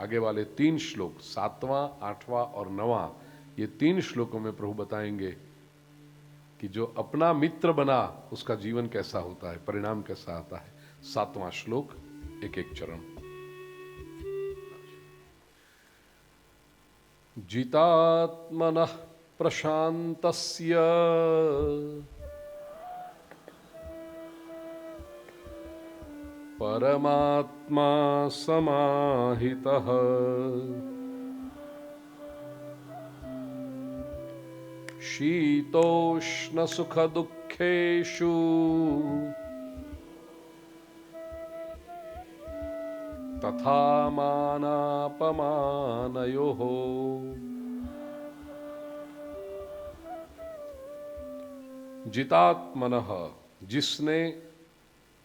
आगे वाले 3 श्लोक 7वां, 8वां और 9वां, ये 3 श्लोकों में प्रभु बताएंगे कि जो अपना मित्र बना उसका जीवन कैसा होता है, परिणाम कैसा आता है। 7वां श्लोक, एक एक चरण। जितात्मनः प्रशान्तस्य परमात्मा समाहितः शीतोष्ण सुख दुःखेषु तथा मानापमानयोः। जितात्मनः, जिसने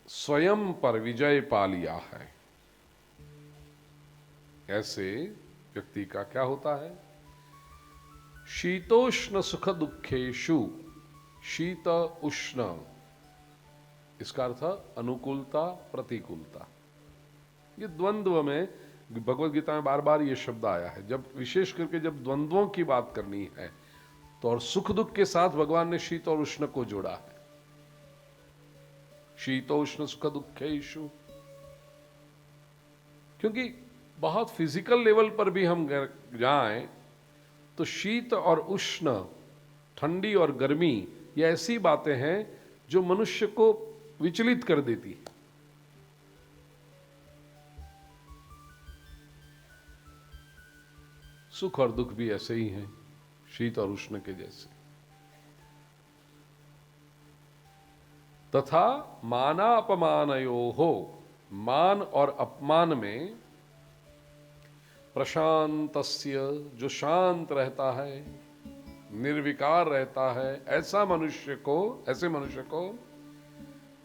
स्वयं पर विजय पा लिया है, ऐसे व्यक्ति का क्या होता है? शीतोष्ण सुख दुःखेषु। शीत उष्ण, इसका अर्थ अनुकूलता प्रतिकूलता। ये द्वंद्व में भगवत गीता में बार बार ये शब्द आया है। जब विशेष करके जब द्वंद्वों की बात करनी है तो और सुख दुख के साथ भगवान ने शीत और उष्ण को जोड़ा है। शीतोष्ण सुख दुःखेषु, क्योंकि बहुत फिजिकल लेवल पर भी हम जाएं तो शीत और उष्ण, ठंडी और गर्मी, ये ऐसी बातें हैं जो मनुष्य को विचलित कर देती है। सुख और दुख भी ऐसे ही हैं, शीत और उष्ण के जैसे। तथा मानापमानयोः, मान और अपमान में प्रशांतस्य, जो शांत रहता है, निर्विकार रहता है, ऐसे मनुष्य को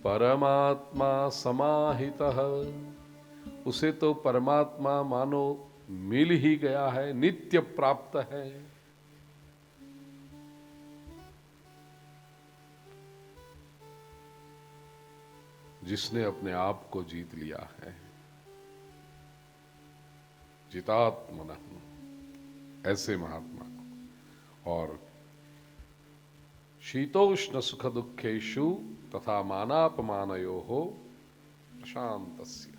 परमात्मा समाहितः, उसे तो परमात्मा मानो मिल ही गया है, नित्य प्राप्त है। जिसने अपने आप को जीत लिया है। जितात्मनः, ऐसे महात्मा को। और शीतोष्ण सुख दुःखेषु तथा मानापमानयोः प्रशान्तस्य,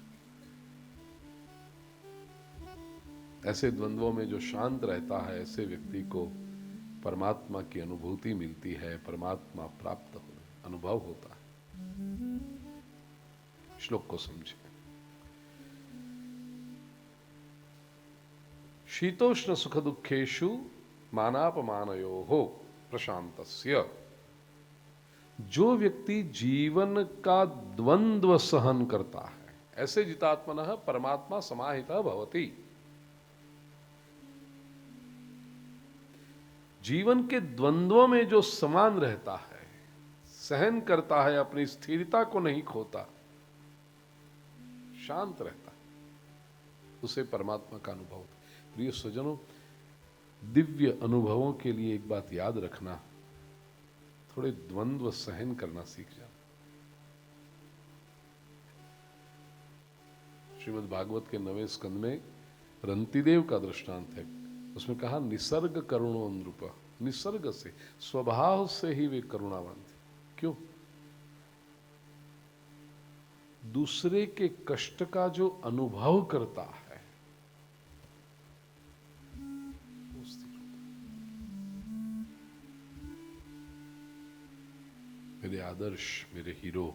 ऐसे द्वंद्वों में जो शांत रहता है, ऐसे व्यक्ति को परमात्मा की अनुभूति मिलती है, परमात्मा प्राप्त अनुभव होता है। श्लोक को समझें। शीतोष्ण सुख दुःखेषु मानापमानयोः प्रशान्तस्य, जो व्यक्ति जीवन का द्वंद्व सहन करता है, ऐसे जितात्मनः परमात्मा समाहितः भवति। जीवन के द्वंद्वों में जो समान रहता है, सहन करता है, अपनी स्थिरता को नहीं खोता, शांत रहता है, उसे परमात्मा का अनुभव होता है। प्रिय स्वजनों, दिव्य अनुभवों के लिए एक बात याद रखना, थोड़े द्वंद्व सहन करना सीख जाना। श्रीमद् भागवत के 9वें स्कंद में रंतिदेव का दृष्टांत है। उसमें कहा निसर्ग करुणो नृप, निसर्ग से, स्वभाव से ही वे करुणावान थे। क्यों? दूसरे के कष्ट का जो अनुभव करता है, मेरे आदर्श, मेरे हीरो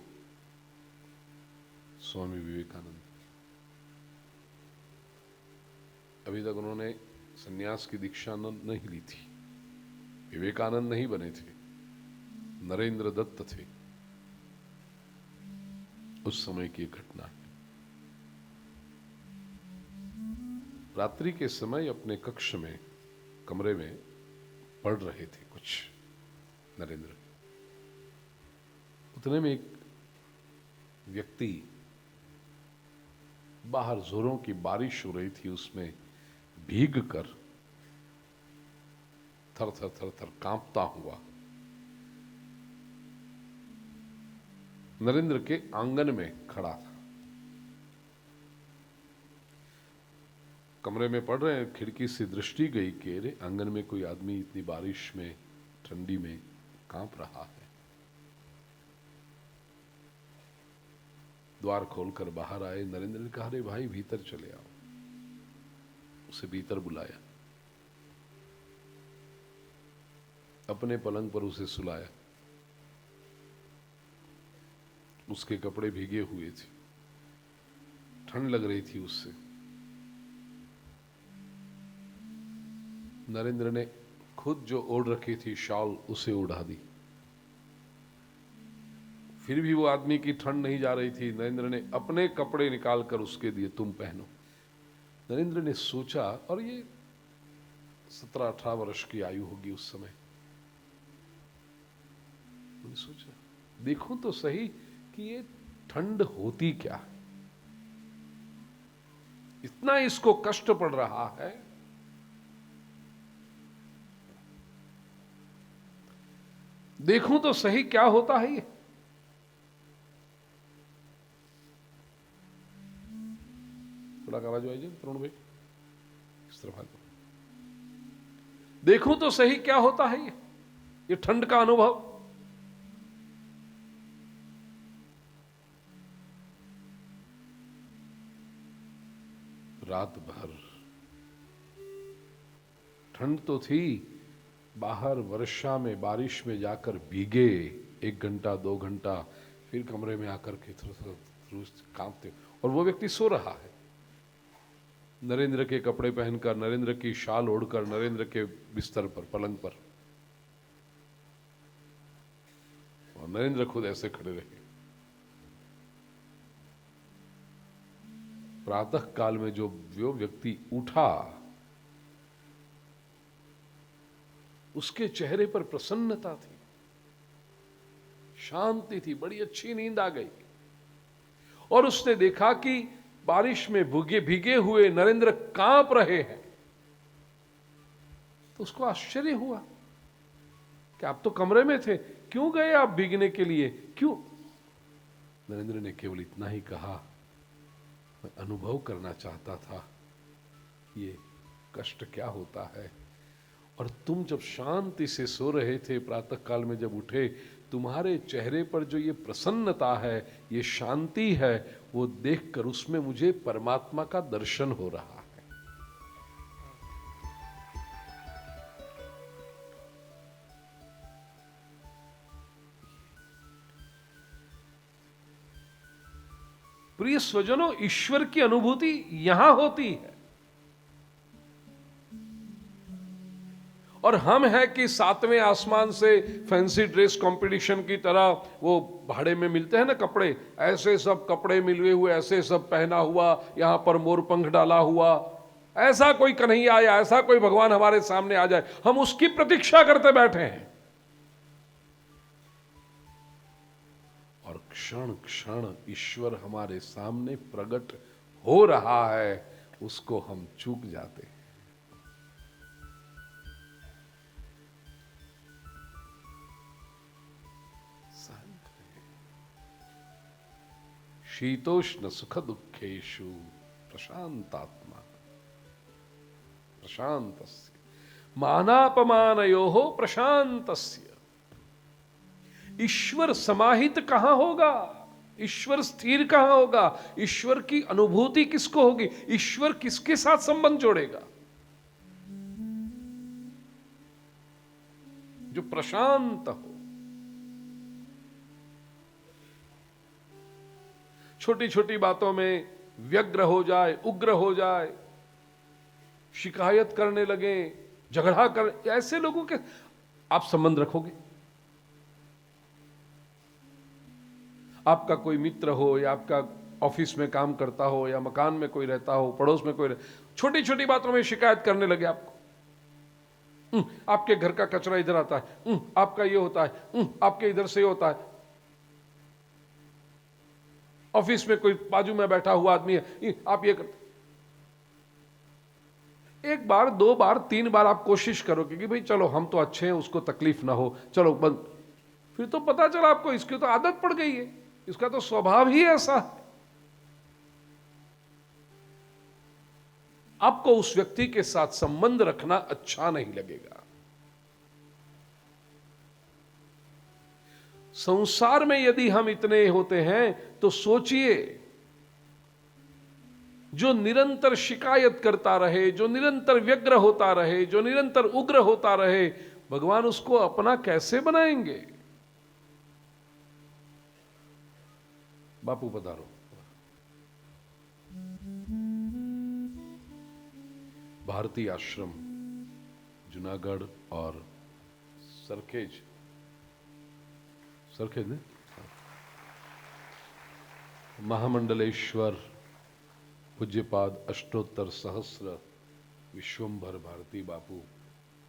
स्वामी विवेकानंद, अभी तक उन्होंने सन्यास की दीक्षा नहीं ली थी। विवेकानंद नहीं बने थे, नरेंद्र दत्त थे। उस समय की घटना है। रात्रि के समय अपने कक्ष में, कमरे में पढ़ रहे थे कुछ नरेंद्र। उतने में एक व्यक्ति, बाहर जोरों की बारिश हो रही थी, उसमें भीग कर थर थर थर थर कांपता हुआ नरेंद्र के आंगन में खड़ा था। कमरे में पढ़ रहे हैं, खिड़की से दृष्टि गई कि अरे आंगन में कोई आदमी इतनी बारिश में, ठंडी में कांप रहा है। द्वार खोलकर बाहर आए। नरेंद्र ने कहा, अरे भाई भीतर चले आओ। उसे भीतर बुलाया, अपने पलंग पर उसे सुलाया। उसके कपड़े भीगे हुए थे, ठंड लग रही थी उससे। नरेंद्र ने खुद जो ओढ़ रखी थी शॉल, उसे उड़ा दी। फिर भी वो आदमी की ठंड नहीं जा रही थी। नरेंद्र ने अपने कपड़े निकालकर उसके दिए, तुम पहनो। नरेंद्र ने सोचा, और ये 17-18 वर्ष की आयु होगी उस समय, उन्होंने सोचा देखूं तो सही कि ये ठंड होती क्या है, इतना इसको कष्ट पड़ रहा है। देखूं तो सही क्या होता है ये। थोड़ा आवाज आइए तरुण भाई, इस तरफ आ जाओ। देखूं तो सही क्या होता है ये ठंड का अनुभव। रात भर ठंड तो थी, बाहर वर्षा में, बारिश में जाकर भीगे 1 घंटा 2 घंटा, फिर कमरे में आकर के थोड़ा कांपते, और वो व्यक्ति सो रहा है। नरेंद्र के कपड़े पहनकर, नरेंद्र की शाल ओढ़कर, नरेंद्र के बिस्तर पर, पलंग पर, और नरेंद्र खुद ऐसे खड़े रहे। प्रातः काल में जो व्यक्ति उठा, उसके चेहरे पर प्रसन्नता थी, शांति थी, बड़ी अच्छी नींद आ गई। और उसने देखा कि बारिश में भीगे हुए नरेंद्र कांप रहे हैं। तो उसको आश्चर्य हुआ कि आप तो कमरे में थे, क्यों गए आप भीगने के लिए, क्यों? नरेंद्र ने केवल इतना ही कहा, मैं अनुभव करना चाहता था ये कष्ट क्या होता है। और तुम जब शांति से सो रहे थे, प्रातः काल में जब उठे, तुम्हारे चेहरे पर जो ये प्रसन्नता है, ये शांति है, वो देखकर उसमें मुझे परमात्मा का दर्शन हो रहा है। प्रिय स्वजनों, ईश्वर की अनुभूति यहां होती है। और हम है कि 7वें आसमान से फैंसी ड्रेस कंपटीशन की तरह वो भाड़े में मिलते हैं ना कपड़े, ऐसे सब कपड़े मिलवे हुए, ऐसे सब पहना हुआ, यहां पर मोरपंख डाला हुआ, ऐसा कोई कन्हैया या ऐसा कोई भगवान हमारे सामने आ जाए, हम उसकी प्रतीक्षा करते बैठे हैं। और क्षण क्षण ईश्वर हमारे सामने प्रकट हो रहा है, उसको हम चूक जाते हैं। शीतोष्ण सुख दुखेषु प्रशांतात्मा प्रशांतस्य मानापमानयोः प्रशांतस्य। ईश्वर समाहित कहां होगा, ईश्वर स्थिर कहां होगा, ईश्वर की अनुभूति किसको होगी, ईश्वर किसके साथ संबंध जोड़ेगा? जो प्रशांत हो। छोटी छोटी बातों में व्यग्र हो जाए, उग्र हो जाए, शिकायत करने लगे, झगड़ा कर, ऐसे लोगों के आप संबंध रखोगे? आपका कोई मित्र हो, या आपका ऑफिस में काम करता हो, या मकान में कोई रहता हो, पड़ोस में कोई छोटी छोटी बातों में शिकायत करने लगे आपको, आपके घर का कचरा इधर आता है, आपका ये होता है, आपके इधर से ये होता है। ऑफिस में कोई बाजू में बैठा हुआ आदमी है, आप ये करते। एक बार, 2 बार, 3 बार आप कोशिश करोगे कि भाई चलो हम तो अच्छे हैं, उसको तकलीफ ना हो, चलो बंद। फिर तो पता चला आपको इसकी तो आदत पड़ गई है, इसका तो स्वभाव ही ऐसा है। आपको उस व्यक्ति के साथ संबंध रखना अच्छा नहीं लगेगा। संसार में यदि हम इतने होते हैं तो सोचिए, जो निरंतर शिकायत करता रहे, जो निरंतर व्यग्र होता रहे, जो निरंतर उग्र होता रहे, भगवान उसको अपना कैसे बनाएंगे। बापू पधारो। भारतीय आश्रम जूनागढ़ और सरखेज ने महामंडलेश्वर पूज्यपाद अष्टोत्तर सहस्र विश्वंभर भारती बापू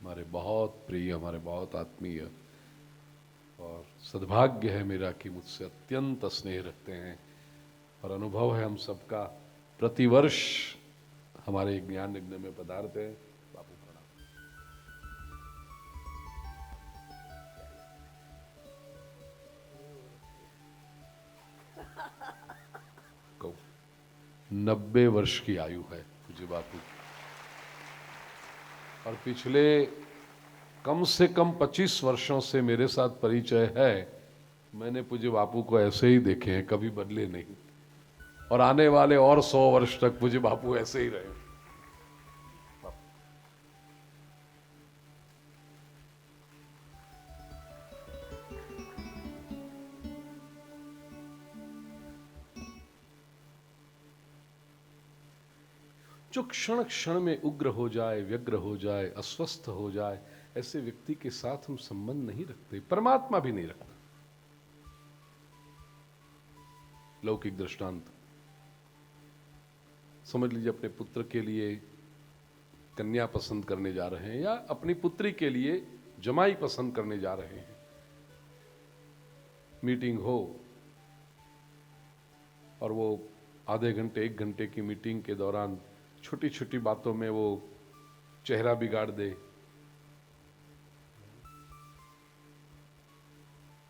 हमारे बहुत प्रिय, हमारे बहुत आत्मीय, और सद्भाग्य है मेरा कि मुझसे अत्यंत स्नेह रखते हैं, और अनुभव है हम सबका, प्रतिवर्ष हमारे ज्ञान यज्ञ में पधारते हैं। बापू प्रणाम। 90 वर्ष की आयु है पूज्य बापू, और पिछले कम से कम 25 वर्षों से मेरे साथ परिचय है। मैंने पूज्य बापू को ऐसे ही देखे हैं, कभी बदले नहीं, और आने वाले और 100 वर्ष तक पूज्य बापू ऐसे ही रहे। जो क्षण क्षण में उग्र हो जाए, व्यग्र हो जाए, अस्वस्थ हो जाए, ऐसे व्यक्ति के साथ हम संबंध नहीं रखते, परमात्मा भी नहीं रखता। लौकिक दृष्टांत समझ लीजिए, अपने पुत्र के लिए कन्या पसंद करने जा रहे हैं, या अपनी पुत्री के लिए जमाई पसंद करने जा रहे हैं। मीटिंग हो और वो आधे घंटे 1 घंटे की मीटिंग के दौरान छोटी छोटी बातों में वो चेहरा बिगाड़ दे,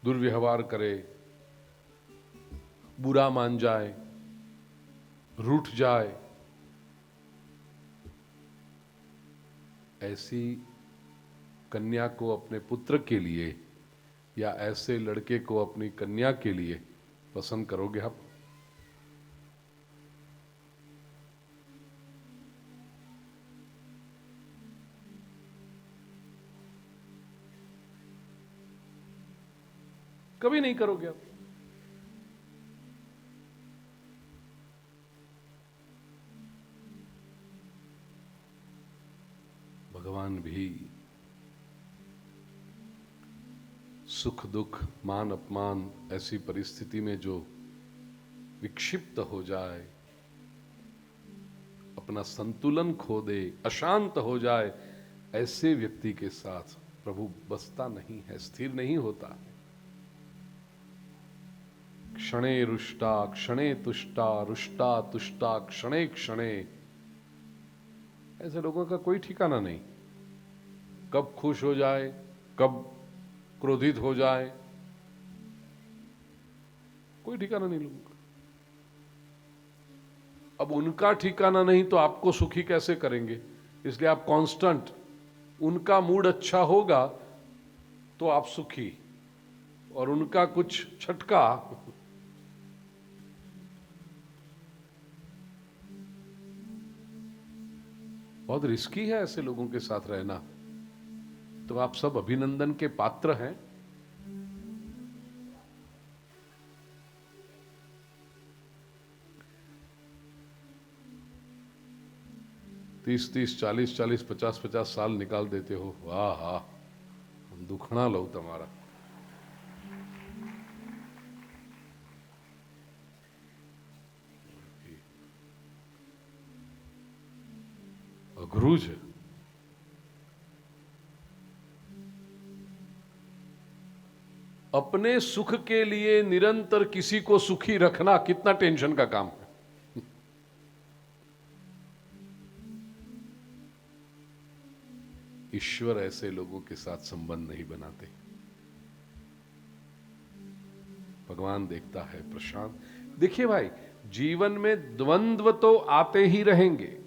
दुर्व्यवहार करे, बुरा मान जाए, रूठ जाए, ऐसी कन्या को अपने पुत्र के लिए या ऐसे लड़के को अपनी कन्या के लिए पसंद करोगे आप? कभी नहीं करोगे आप। भगवान भी सुख दुख, मान अपमान, ऐसी परिस्थिति में जो विक्षिप्त हो जाए, अपना संतुलन खो दे, अशांत हो जाए, ऐसे व्यक्ति के साथ प्रभु बसता नहीं है, स्थिर नहीं होता है। क्षणे रुष्टा क्षणे तुष्टा, रुष्टा तुष्टा क्षणे क्षणे, ऐसे लोगों का कोई ठिकाना नहीं। कब खुश हो जाए, कब क्रोधित हो जाए, कोई ठिकाना नहीं लोगों का। अब उनका ठिकाना नहीं तो आपको सुखी कैसे करेंगे? इसलिए आप कांस्टेंट, उनका मूड अच्छा होगा तो आप सुखी, और उनका कुछ छटका बहुत रिस्की है ऐसे लोगों के साथ रहना। तो आप सब अभिनंदन के पात्र हैं। तीस 40 50 साल निकाल देते हो, वाह हा, दुखना लो तुम्हारा। अघरूज है। अपने सुख के लिए निरंतर किसी को सुखी रखना कितना टेंशन का काम है। ईश्वर ऐसे लोगों के साथ संबंध नहीं बनाते। भगवान देखता है प्रशांत। देखिए भाई, जीवन में द्वंद्व तो आते ही रहेंगे।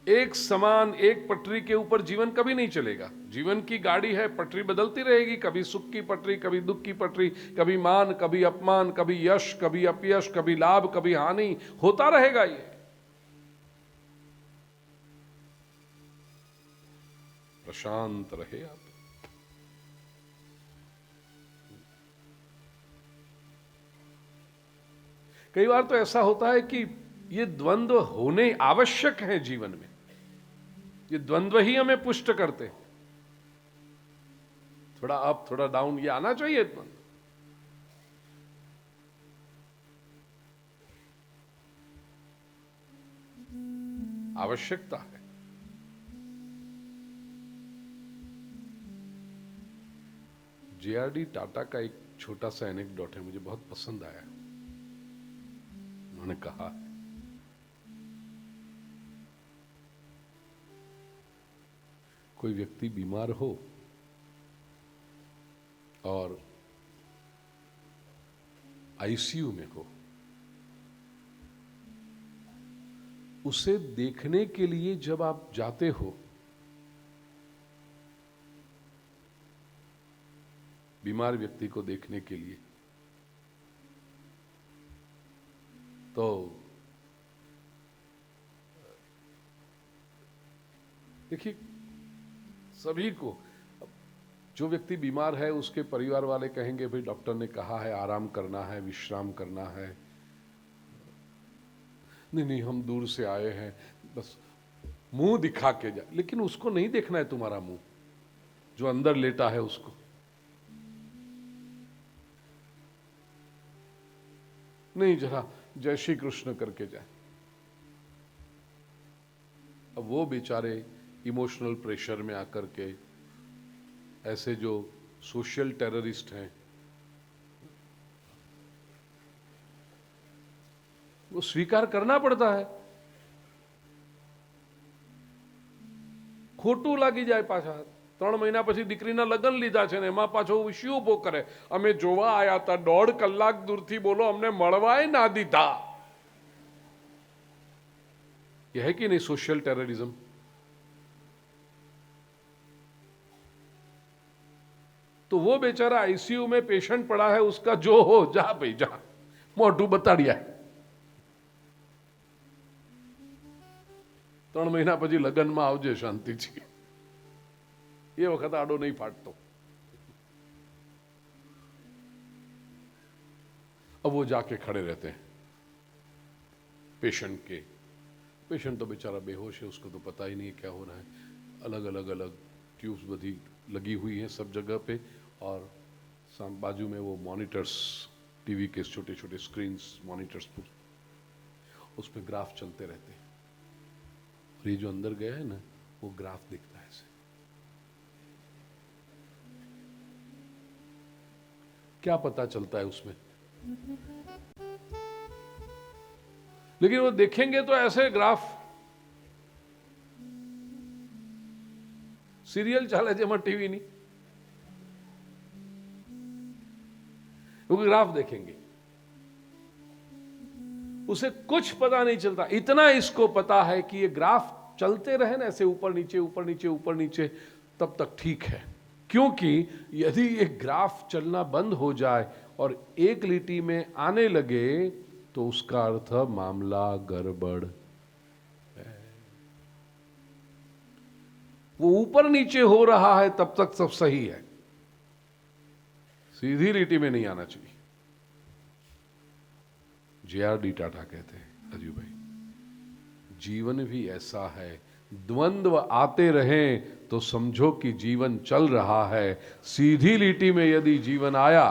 एक समान एक पटरी के ऊपर जीवन कभी नहीं चलेगा। जीवन की गाड़ी है, पटरी बदलती रहेगी, कभी सुख की पटरी, कभी दुख की पटरी, कभी मान, कभी अपमान, कभी यश, कभी अपयश, कभी लाभ, कभी हानि, होता रहेगा ये। प्रशांत रहे आप। कई बार तो ऐसा होता है कि ये द्वंद्व होने आवश्यक हैं जीवन में, ये द्वंद्व ही हमें पुष्ट करते हैं। थोड़ा अप थोड़ा डाउन, ये आना चाहिए द्वंद्व। आवश्यकता है। जेआरडी टाटा का एक छोटा सा एनेक्डोट है, मुझे बहुत पसंद आया। उन्होंने कहा, कोई व्यक्ति बीमार हो और आईसीयू में हो, उसे देखने के लिए जब आप जाते हो, बीमार व्यक्ति को देखने के लिए, तो देखिए सभी को, जो व्यक्ति बीमार है उसके परिवार वाले कहेंगे भाई डॉक्टर ने कहा है आराम करना है, विश्राम करना है, नहीं नहीं हम दूर से आए हैं, बस मुंह दिखा के जा। लेकिन उसको नहीं देखना है तुम्हारा मुंह, जो अंदर लेटा है उसको। नहीं, जरा जय श्री कृष्ण करके जाए। अब वो बेचारे इमोशनल प्रेशर में आकर के, ऐसे जो सोशल टेररिस्ट हैं, वो स्वीकार करना पड़ता है। खोटू लागी जाए पाछा। 3 મહિના પછી દીકરીના લગ્ન લીધા છે ને એમાં પાછો ઇશ્યુ ઉભો કરે, અમે જોવા આયા હતા, 1.5 કલાક દૂરથી બોલો, અમને મળવાય ના દીધા। ये है कि नहीं सोशल टेररिज्म? तो वो बेचारा आईसीयू में पेशेंट पड़ा है, उसका जो हो जा भाई जा, मोटू बताड़िया है। 3 મહિના પછી લગ્નમાં આવજે શાંતિથી, ये वक्त आडो नहीं फाटतो। अब वो जाके खड़े रहते हैं पेशेंट के। पेशेंट तो बेचारा बेहोश है, उसको तो पता ही नहीं है क्या हो रहा है। अलग अलग अलग ट्यूब्स बधी लगी हुई हैं सब जगह पे, और बाजू में वो मॉनिटर्स, टीवी के छोटे छोटे स्क्रीन्स, मॉनिटर्स, उस पर ग्राफ चलते रहते हैं। और ये जो अंदर गया है ना, वो ग्राफ दिखता है ऐसे। क्या पता चलता है उसमें? लेकिन वो देखेंगे तो ऐसे ग्राफ, सीरियल चाले जेमा टीवी नहीं, वो ग्राफ देखेंगे, उसे कुछ पता नहीं चलता। इतना इसको पता है कि ये ग्राफ चलते रहे ना ऐसे ऊपर नीचे ऊपर नीचे ऊपर नीचे, तब तक ठीक है। क्योंकि यदि ये ग्राफ चलना बंद हो जाए और एक लिटी में आने लगे तो उसका अर्थ मामला गड़बड़ है। वो ऊपर नीचे हो रहा है तब तक सब सही है, सीधी लिटी में नहीं आना चाहिए। जेआरडी टाटा कहते हैं, अजू भाई, जीवन भी ऐसा है, द्वंद्व आते रहें तो समझो कि जीवन चल रहा है। सीधी लिटी में यदि जीवन आया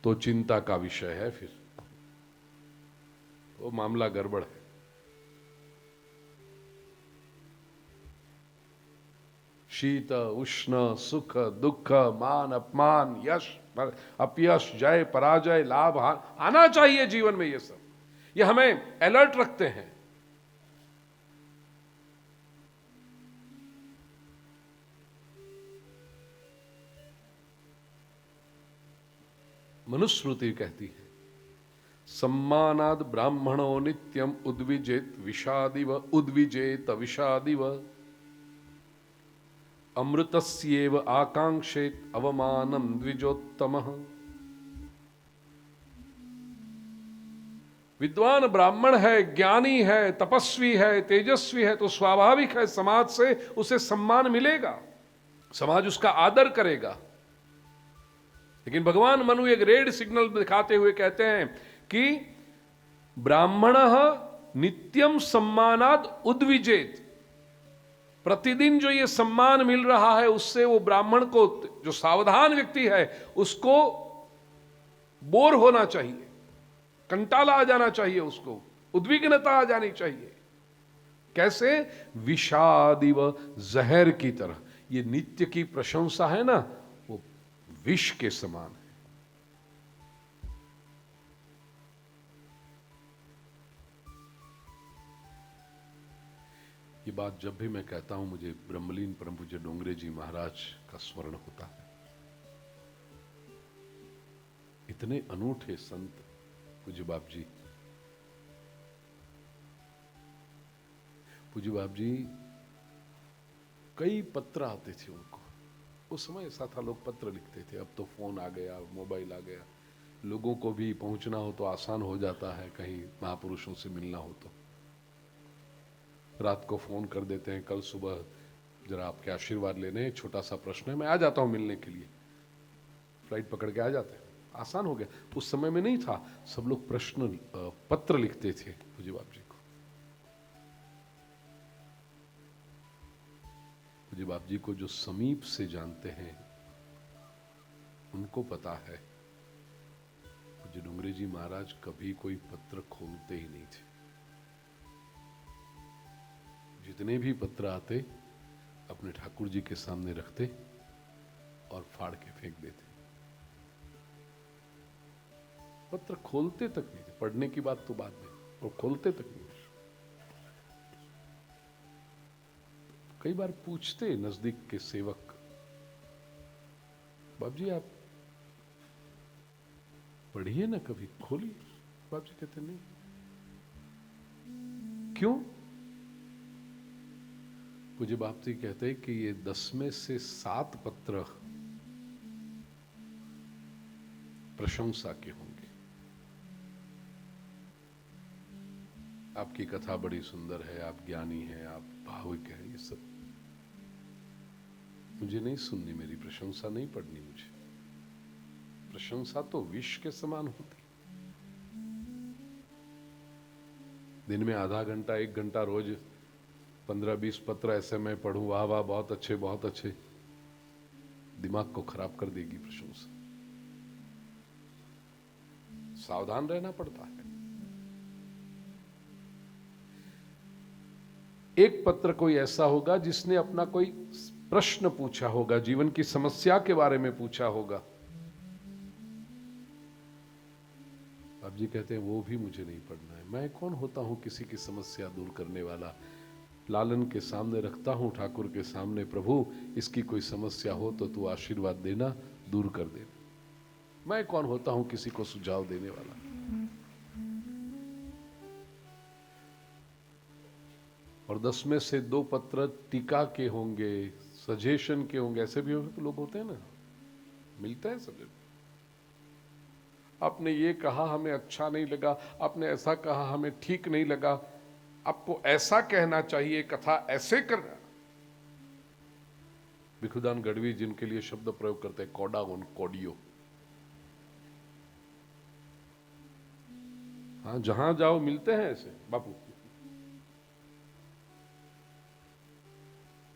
तो चिंता का विषय है, फिर वो मामला गड़बड़ है। शीत उष्ण, सुख दुख, मान अपमान, यश अपयश, जय पराजय, लाभ हानि, आना चाहिए जीवन में। ये सब ये हमें अलर्ट रखते हैं। मनुस्मृति कहती है, सम्मानाद ब्राह्मणो नित्यम उद्विजेत विषादिव उद्विजेत विषादिव अमृतस्येव आकांक्षेत अवमानम द्विजोत्तमः। विद्वान ब्राह्मण है, ज्ञानी है, तपस्वी है, तेजस्वी है, तो स्वाभाविक है समाज से उसे सम्मान मिलेगा, समाज उसका आदर करेगा। लेकिन भगवान मनु एक रेड सिग्नल दिखाते हुए कहते हैं कि ब्राह्मणः नित्यम सम्मानाद उद्विजेत। प्रतिदिन जो ये सम्मान मिल रहा है उससे वो ब्राह्मण को, जो सावधान व्यक्ति है, उसको बोर होना चाहिए, कंटाला आ जाना चाहिए, उसको उद्विग्नता आ जानी चाहिए। कैसे? विषादिव, जहर की तरह। ये नित्य की प्रशंसा है ना, वो विष के समान है। ये बात जब भी मैं कहता हूं मुझे ब्रह्मलीन परम पूज्य डोंगरे जी महाराज का स्मरण होता है। इतने अनूठे संत पूज्य बाप जी। पूज्य बाप जी कई पत्र आते थे उनको। उस समय ऐसा था, लोग पत्र लिखते थे। अब तो फोन आ गया, मोबाइल आ गया, लोगों को भी पहुंचना हो तो आसान हो जाता है। कहीं महापुरुषों से मिलना हो तो रात को फोन कर देते हैं, कल सुबह जरा आपके आशीर्वाद लेने, एक छोटा सा प्रश्न है, मैं आ जाता हूं मिलने के लिए। फ्लाइट पकड़ के आ जाते हैं, आसान हो गया। उस समय में नहीं था, सब लोग पत्र लिखते थे पूज्य बाप जी को। पूज्य बाप जी को जो समीप से जानते हैं उनको पता है पूज्य डोंगरे जी महाराज कभी कोई पत्र खोलते ही नहीं थे। जितने भी पत्र आते अपने ठाकुर जी के सामने रखते और फाड़ के फेंक देते। पत्र खोलते तक नहीं थे। पढ़ने की बात तो बाद में, और खोलते तक नहीं। कई बार पूछते नजदीक के सेवक, बाप जी आप पढ़िए ना, कभी खोलिए। बाप जी कहते नहीं। क्यों? पूज्य बाप जी कहते कि ये 10 में से 7 पत्र प्रशंसा के होंगे। आपकी कथा बड़ी सुंदर है, आप ज्ञानी हैं, आप भावुक हैं, ये सब मुझे नहीं सुननी, मेरी प्रशंसा नहीं पढ़नी। मुझे प्रशंसा तो विष के समान होती। दिन में आधा घंटा 1 घंटा रोज 15-20 पत्र ऐसे मैं पढ़ूं, वाह वाह बहुत अच्छे बहुत अच्छे, दिमाग को खराब कर देगी प्रशंसा। सावधान रहना पड़ता है। एक पत्र कोई ऐसा होगा जिसने अपना कोई प्रश्न पूछा होगा, जीवन की समस्या के बारे में पूछा होगा। आप जी कहते हैं वो भी मुझे नहीं पढ़ना है। मैं कौन होता हूं किसी की समस्या दूर करने वाला? लालन के सामने रखता हूं, ठाकुर के सामने, प्रभु इसकी कोई समस्या हो तो तू आशीर्वाद देना, दूर कर देना। मैं कौन होता हूं किसी को सुझाव देने वाला? और 10 में से 2 पत्र टीका के होंगे, सजेशन के होंगे। ऐसे भी तो लोग होते हैं ना, मिलते हैं सब। आपने ये कहा हमें अच्छा नहीं लगा, आपने ऐसा कहा हमें ठीक नहीं लगा, आपको ऐसा कहना चाहिए, कथा ऐसे करना। भिखुदान गढ़वी जिनके लिए शब्द प्रयोग करते हैं, कोडा उन कोडियो। हाँ, जहां जाओ मिलते हैं ऐसे बापू।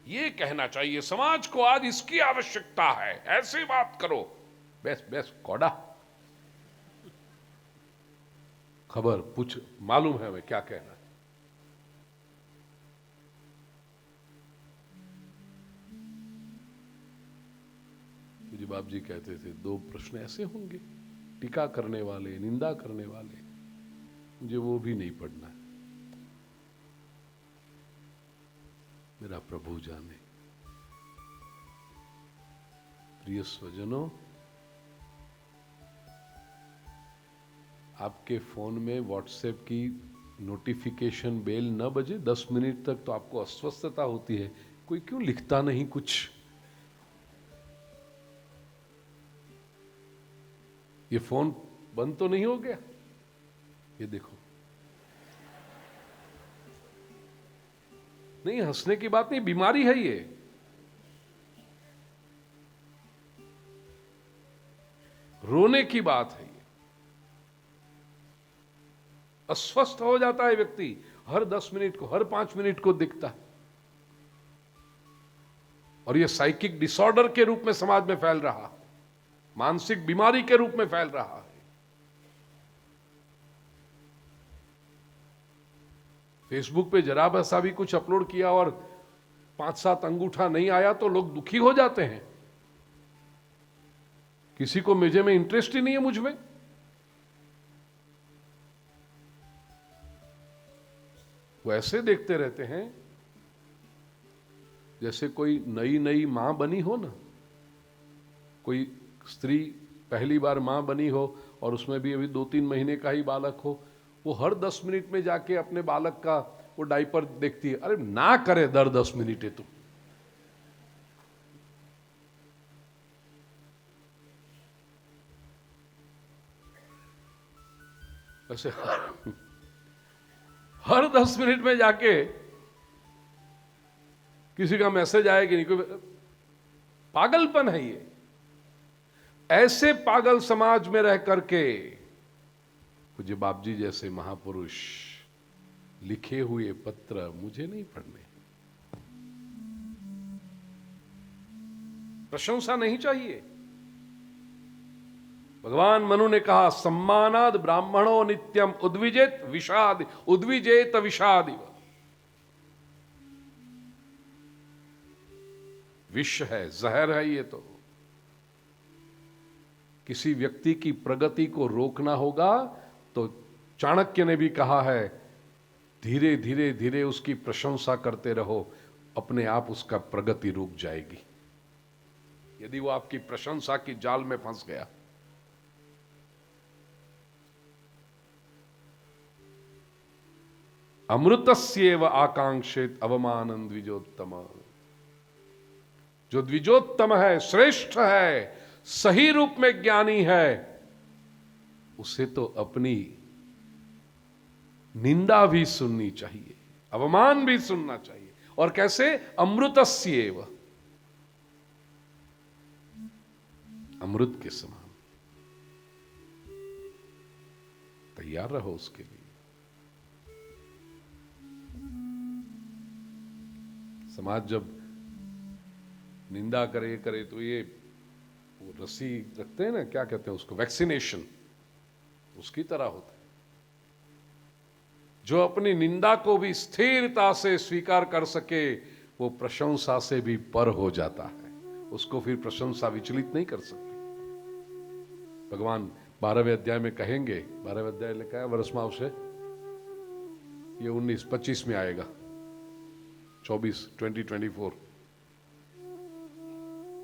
ये कहना चाहिए समाज को आज इसकी आवश्यकता है, ऐसे बात करो। बेस बेस कोडा, खबर पूछ, मालूम है हमें क्या कहना है। मुझे बाप जी कहते थे 2 प्रश्न ऐसे होंगे, टीका करने वाले, निंदा करने वाले। मुझे वो भी नहीं पढ़ना है। मेरा प्रभु जाने। प्रिय स्वजनों, आपके फोन में व्हाट्सएप की नोटिफिकेशन बेल न बजे 10 मिनट तक तो आपको अस्वस्थता होती है, कोई क्यों लिखता नहीं कुछ? ये फोन बंद तो नहीं हो गया? ये देखो, नहीं हंसने की बात नहीं, बीमारी है ये। रोने की बात है ये। अस्वस्थ हो जाता है व्यक्ति, हर 10 मिनट को, हर 5 मिनट को दिखता है। और ये साइकिक डिसऑर्डर के रूप में समाज में फैल रहा है, मानसिक बीमारी के रूप में फैल रहा है। फेसबुक पे जरा सा भी कुछ अपलोड किया और 5-7 अंगूठा नहीं आया तो लोग दुखी हो जाते हैं। किसी को मुझे में इंटरेस्ट ही नहीं है, मुझ में। वो ऐसे देखते रहते हैं जैसे कोई नई नई मां बनी हो ना, कोई स्त्री पहली बार मां बनी हो और उसमें भी अभी 2-3 महीने का ही बालक हो, वो हर 10 मिनट में जाके अपने बालक का वो डायपर देखती है। अरे ना करे दर 10 मिनट है तुम। वैसे हर 10 मिनट में जाके किसी का मैसेज आए कि नहीं, कोई पागलपन है ये। ऐसे पागल समाज में रह करके पूज्य बाप जी जैसे महापुरुष लिखे हुए पत्र मुझे नहीं पढ़ने, प्रशंसा नहीं चाहिए। भगवान मनु ने कहा, सम्मानाद ब्राह्मणो नित्यम उद्विजेत विषाद, उद्विजेत विषादिव। विष है, जहर है ये तो। किसी व्यक्ति की प्रगति को रोकना होगा तो चाणक्य ने भी कहा है, धीरे धीरे धीरे उसकी प्रशंसा करते रहो, अपने आप उसका प्रगति रुक जाएगी, यदि वो आपकी प्रशंसा की जाल में फंस गया। अमृतस्येव आकांक्षित अवमानन द्विजोत्तम। जो द्विजोत्तम है, श्रेष्ठ है, सही रूप में ज्ञानी है, उसे तो अपनी निंदा भी सुननी चाहिए, अवमान भी सुनना चाहिए। और कैसे? अमृतस्येव, अमृत के समान। तैयार रहो उसके लिए। समाज जब निंदा करे तो ये वो रस्सी रखते हैं ना, क्या कहते हैं उसको, वैक्सीनेशन, उसकी तरह होता है। जो अपनी निंदा को भी स्थिरता से स्वीकार कर सके, वो प्रशंसा से भी पर हो जाता है, उसको फिर प्रशंसा विचलित नहीं कर सकती। भगवान 12वें अध्याय में कहेंगे, 12वें अध्याय लिखा है वर्षमाव से, ये 19-25 में आएगा, 2024।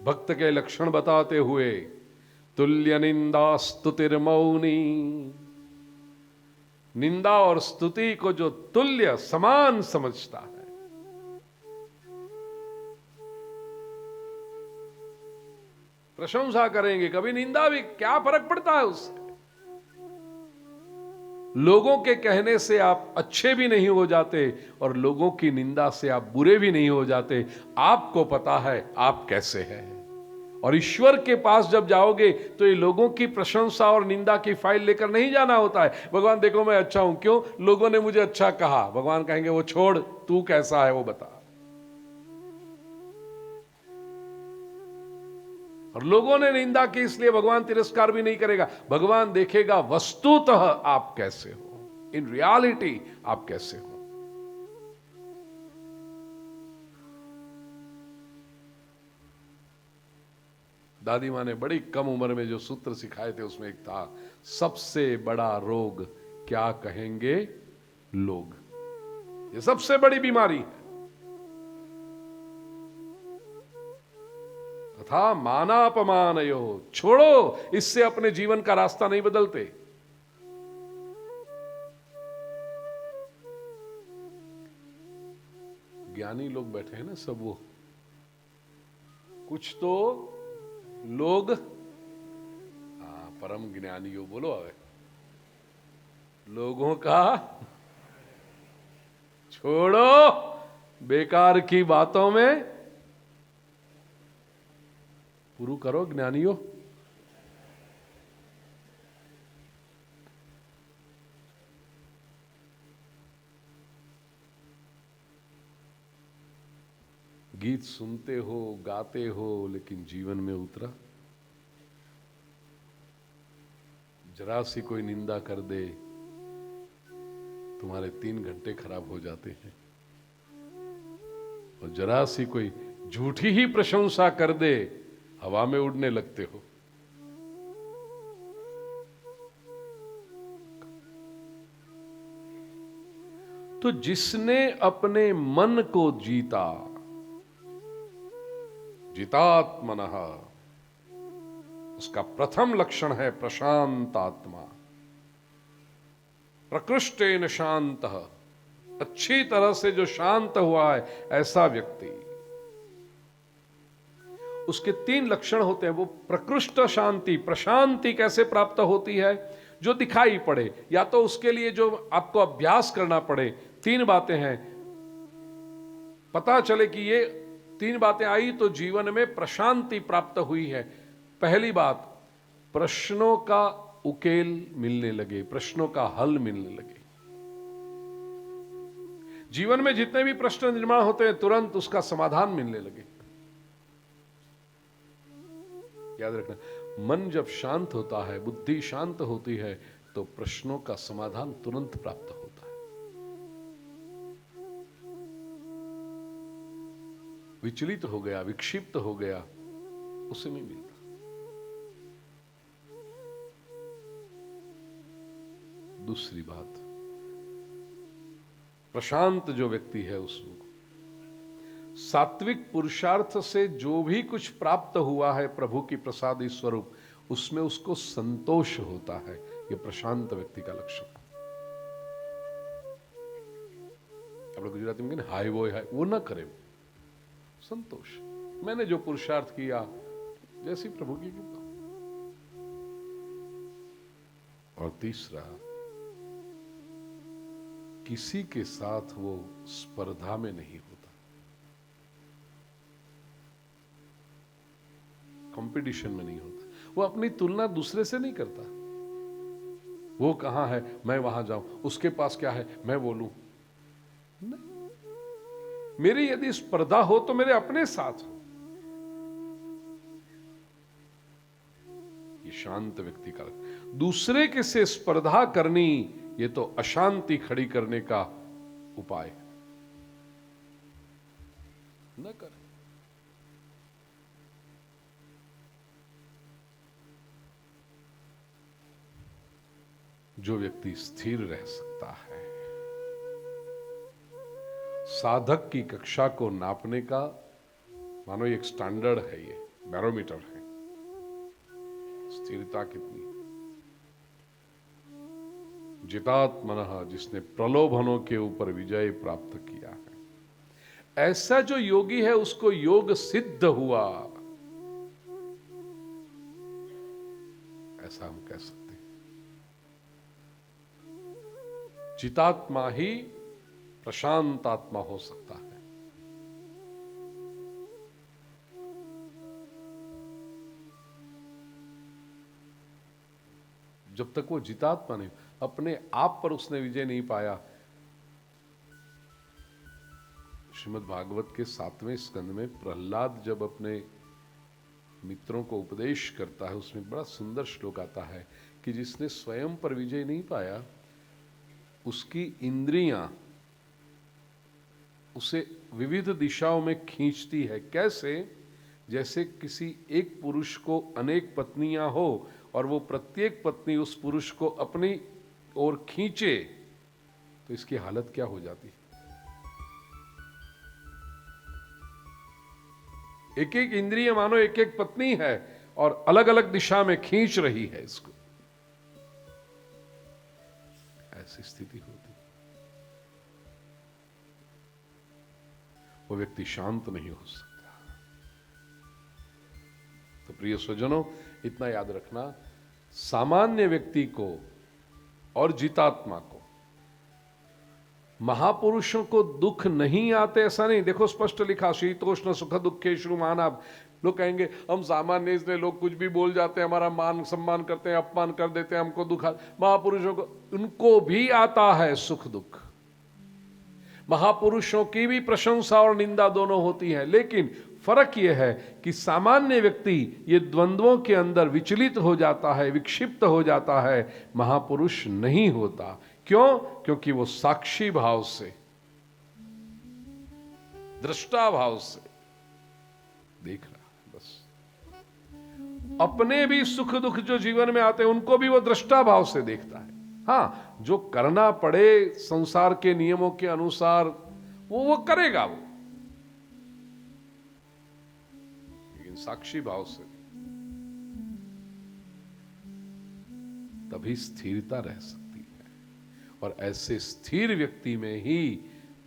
भक्त के लक्षण बताते हुए, तुल्य निंदा स्तुतिर्मौनी, निंदा और स्तुति को जो तुल्य समान समझता है, प्रशंसा करेंगे, कभी निंदा भी, क्या फर्क पड़ता है उससे। लोगों के कहने से आप अच्छे भी नहीं हो जाते और लोगों की निंदा से आप बुरे भी नहीं हो जाते। आपको पता है आप कैसे हैं। और ईश्वर के पास जब जाओगे तो ये लोगों की प्रशंसा और निंदा की फाइल लेकर नहीं जाना होता है। भगवान देखो मैं अच्छा हूं, क्यों? लोगों ने मुझे अच्छा कहा। भगवान कहेंगे वो छोड़, तू कैसा है वो बता। और लोगों ने निंदा की इसलिए भगवान तिरस्कार भी नहीं करेगा। भगवान देखेगा वस्तुतः आप कैसे हो, इन रियलिटी आप कैसे हो। दादी माँ ने बड़ी कम उम्र में जो सूत्र सिखाए थे उसमें एक था, सबसे बड़ा रोग क्या कहेंगे लोग। ये सबसे बड़ी बीमारी है। तथा मानापमानयो, छोड़ो, इससे अपने जीवन का रास्ता नहीं बदलते। ज्ञानी लोग बैठे हैं ना सब, वो कुछ तो लोग, हाँ परम ज्ञानी हो, बोलो अबे, लोगों का छोड़ो बेकार की बातों में पूरू करो ज्ञानियों। गीत सुनते हो, गाते हो, लेकिन जीवन में उतरा? जरा सी कोई निंदा कर दे, तुम्हारे 3 घंटे खराब हो जाते हैं। और जरा सी कोई झूठी ही प्रशंसा कर दे, हवा में उड़ने लगते हो। तो जिसने अपने मन को जीता, जितात्मनः, उसका प्रथम लक्षण है प्रशांत आत्मा। प्रकृष्टेन शांतः, अच्छी तरह से जो शांत हुआ है ऐसा व्यक्ति, उसके 3 लक्षण होते हैं। वो प्रकृष्ट शांति, प्रशांति कैसे प्राप्त होती है? जो दिखाई पड़े, या तो उसके लिए जो आपको अभ्यास करना पड़े। 3 बातें हैं, पता चले कि ये 3 बातें आई तो जीवन में प्रशांति प्राप्त हुई है। पहली बात, प्रश्नों का उकेल मिलने लगे, प्रश्नों का हल मिलने लगे। जीवन में जितने भी प्रश्न निर्माण होते हैं तुरंत उसका समाधान मिलने लगे। याद रखना, मन जब शांत होता है, बुद्धि शांत होती है, तो प्रश्नों का समाधान तुरंत प्राप्त होता है। विचलित हो गया, विक्षिप्त हो गया, उसे नहीं मिलता। दूसरी बात, प्रशांत जो व्यक्ति है उसको सात्विक पुरुषार्थ से जो भी कुछ प्राप्त हुआ है प्रभु की प्रसादी स्वरूप, उसमें उसको संतोष होता है। यह प्रशांत व्यक्ति का लक्षण है। आप लोग गुजराती में कहते हाय वो ना करे, संतोष, मैंने जो पुरुषार्थ किया जैसी प्रभु की कृपा। और तीसरा, किसी के साथ वो स्पर्धा में नहीं होता, कंपटीशन में नहीं होता। वो अपनी तुलना दूसरे से नहीं करता। वो कहां है मैं वहां जाऊं, उसके पास क्या है मैं बोलूं, नहीं। मेरी यदि स्पर्धा हो तो मेरे अपने साथ हो। ये शांत व्यक्ति का, दूसरे के से स्पर्धा करनी ये तो अशांति खड़ी करने का उपाय है, न कर। जो व्यक्ति स्थिर रह सकता है, साधक की कक्षा को नापने का मानो एक स्टैंडर्ड है, ये बैरोमीटर है, स्थिरता कितनी। जितात्मनः, जिसने प्रलोभनों के ऊपर विजय प्राप्त किया है, ऐसा जो योगी है उसको योग सिद्ध हुआ, ऐसा हम कह सकते हैं। जितात्मा ही प्रशांत आत्मा हो सकता है। जब तक वो जितात्मा नहीं, अपने आप पर उसने विजय नहीं पाया। श्रीमद् भागवत के 7वें स्कंद में प्रहलाद जब अपने मित्रों को उपदेश करता है, उसमें बड़ा सुंदर श्लोक आता है कि जिसने स्वयं पर विजय नहीं पाया, उसकी इंद्रियां उसे विविध दिशाओं में खींचती है। कैसे? जैसे किसी एक पुरुष को अनेक पत्नियां हो और वो प्रत्येक पत्नी उस पुरुष को अपनी ओर खींचे, तो इसकी हालत क्या हो जाती है। एक एक इंद्रिय मानो एक एक पत्नी है और अलग अलग दिशा में खींच रही है इसको, ऐसी स्थिति होती। वो व्यक्ति शांत नहीं हो सकता। तो प्रिय स्वजनों, इतना याद रखना, सामान्य व्यक्ति को और जितात्मा को, महापुरुषों को दुख नहीं आते ऐसा नहीं। देखो स्पष्ट लिखा, शीतोष्ण सुख दुखेषु मानव। लोग कहेंगे हम सामान्य, इसलिए लोग कुछ भी बोल जाते हैं, हमारा मान सम्मान करते हैं, अपमान कर देते हैं, हमको दुख। महापुरुषों को, उनको भी आता है सुख दुख। महापुरुषों की भी प्रशंसा और निंदा दोनों होती है, लेकिन फर्क यह है कि सामान्य व्यक्ति ये द्वंद्वों के अंदर विचलित हो जाता है, विक्षिप्त हो जाता है, महापुरुष नहीं होता। क्यों? क्योंकि वो साक्षी भाव से, दृष्टा भाव से देख रहा है। बस अपने भी सुख दुख जो जीवन में आते हैं उनको भी वो दृष्टा भाव से देखता है। हाँ, जो करना पड़े संसार के नियमों के अनुसार वो करेगा वो, लेकिन साक्षी भाव से, तभी स्थिरता रह सकती है। और ऐसे स्थिर व्यक्ति में ही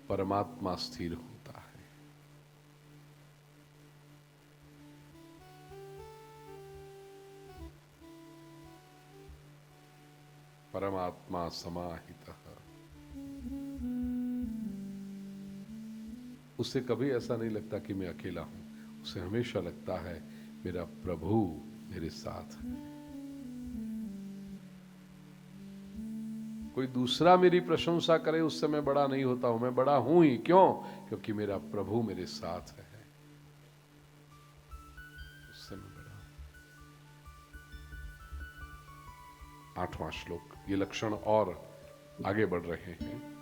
परमात्मा स्थिर होता है। परमात्मा समाहितः, उसे कभी ऐसा नहीं लगता कि मैं अकेला हूं। उसे हमेशा लगता है मेरा प्रभु मेरे साथ है। कोई दूसरा मेरी प्रशंसा करे उससे मैं बड़ा नहीं होता हूं, मैं बड़ा हूं ही। क्यों? क्योंकि मेरा प्रभु मेरे साथ है, उससे मैं बड़ा। 8वां श्लोक, ये लक्षण और आगे बढ़ रहे हैं।